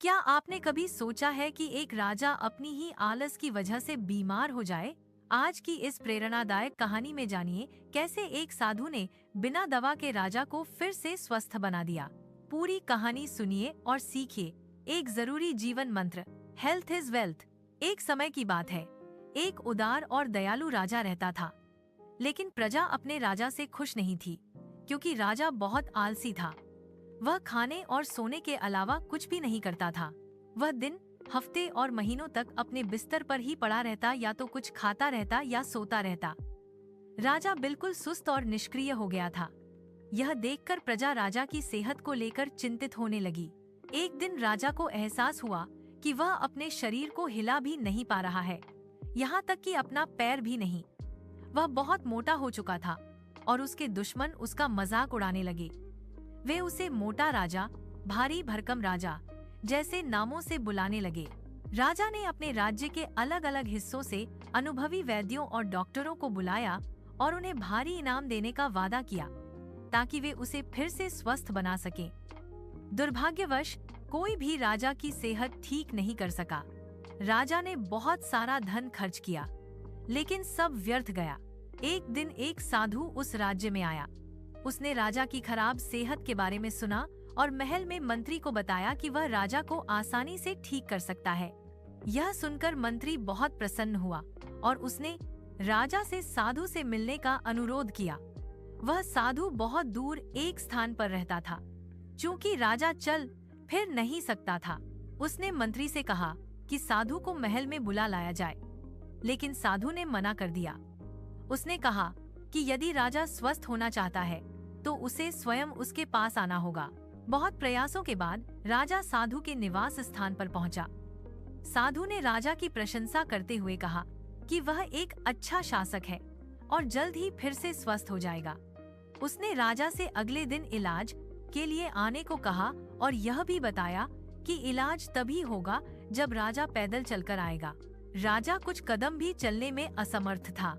क्या आपने कभी सोचा है कि एक राजा अपनी ही आलस की वजह से बीमार हो जाए? आज की इस प्रेरणादायक कहानी में जानिए कैसे एक साधु ने बिना दवा के राजा को फिर से स्वस्थ बना दिया। पूरी कहानी सुनिए और सीखिए एक जरूरी जीवन मंत्र, हेल्थ इज वेल्थ। एक समय की बात है, एक उदार और दयालु राजा रहता था। लेकिन प्रजा अपने राजा से खुश नहीं थी, क्योंकि राजा बहुत आलसी था। वह खाने और सोने के अलावा कुछ भी नहीं करता था। वह दिन, हफ्ते और महीनों तक अपने बिस्तर पर ही पड़ा रहता, या तो कुछ खाता रहता या सोता रहता। राजा बिल्कुल सुस्त और निष्क्रिय हो गया था। यह देखकर प्रजा राजा की सेहत को लेकर चिंतित होने लगी। एक दिन राजा को एहसास हुआ कि वह अपने शरीर को हिला भी नहीं पा रहा है, यहाँ तक कि अपना पैर भी नहीं। वह बहुत मोटा हो चुका था और उसके दुश्मन उसका मजाक उड़ाने लगे। वे उसे मोटा राजा, भारी भरकम राजा जैसे नामों से बुलाने लगे। राजा ने अपने राज्य के अलग अलग हिस्सों से अनुभवी वैद्यों और डॉक्टरों को बुलाया और उन्हें भारी इनाम देने का वादा किया, ताकि वे उसे फिर से स्वस्थ बना सकें। दुर्भाग्यवश कोई भी राजा की सेहत ठीक नहीं कर सका। राजा ने बहुत सारा धन खर्च किया, लेकिन सब व्यर्थ गया। एक दिन एक साधु उस राज्य में आया। उसने राजा की खराब सेहत के बारे में सुना और महल में मंत्री को बताया कि वह राजा को आसानी से ठीक कर सकता है। यह सुनकर मंत्री बहुत प्रसन्न हुआ और उसने राजा से साधु से मिलने का अनुरोध किया। वह साधु बहुत दूर एक स्थान पर रहता था। चूंकि राजा चल फिर नहीं सकता था, उसने मंत्री से कहा कि साधु को महल में बुला लाया जाए, लेकिन साधु ने मना कर दिया। उसने कहा कि यदि राजा स्वस्थ होना चाहता है तो उसे स्वयं उसके पास आना होगा। बहुत प्रयासों के बाद राजा साधु के निवास स्थान पर पहुंचा। साधु ने राजा की प्रशंसा करते हुए कहा कि वह एक अच्छा शासक है और जल्द ही फिर से स्वस्थ हो जाएगा। उसने राजा से अगले दिन इलाज के लिए आने को कहा और यह भी बताया कि इलाज तभी होगा जब राजा पैदल चलकर आएगा। राजा कुछ कदम भी चलने में असमर्थ था,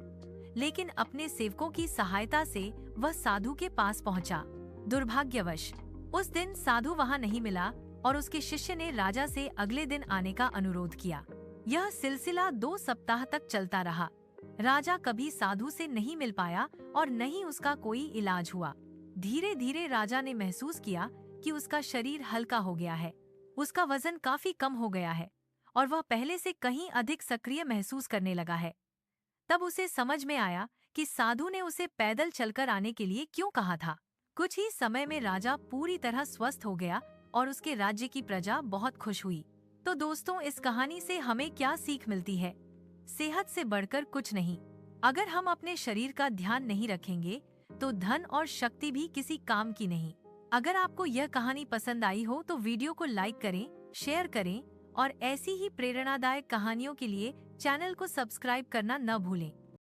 लेकिन अपने सेवकों की सहायता से वह साधु के पास पहुंचा। दुर्भाग्यवश उस दिन साधु वहां नहीं मिला और उसके शिष्य ने राजा से अगले दिन आने का अनुरोध किया। यह सिलसिला 2 सप्ताह तक चलता रहा। राजा कभी साधु से नहीं मिल पाया और न ही उसका कोई इलाज हुआ। धीरे धीरे राजा ने महसूस किया कि उसका शरीर हल्का हो गया है, उसका वजन काफी कम हो गया है और वह पहले से कहीं अधिक सक्रिय महसूस करने लगा है। तब उसे समझ में आया कि साधु ने उसे पैदल चलकर आने के लिए क्यों कहा था। कुछ ही समय में राजा पूरी तरह स्वस्थ हो गया और उसके राज्य की प्रजा बहुत खुश हुई। तो दोस्तों, इस कहानी से हमें क्या सीख मिलती है? सेहत से बढ़कर कुछ नहीं। अगर हम अपने शरीर का ध्यान नहीं रखेंगे तो धन और शक्ति भी किसी काम की नहीं। अगर आपको यह कहानी पसंद आई हो तो वीडियो को लाइक करें, शेयर करें और ऐसी ही प्रेरणादायक कहानियों के लिए चैनल को सब्सक्राइब करना न भूलें।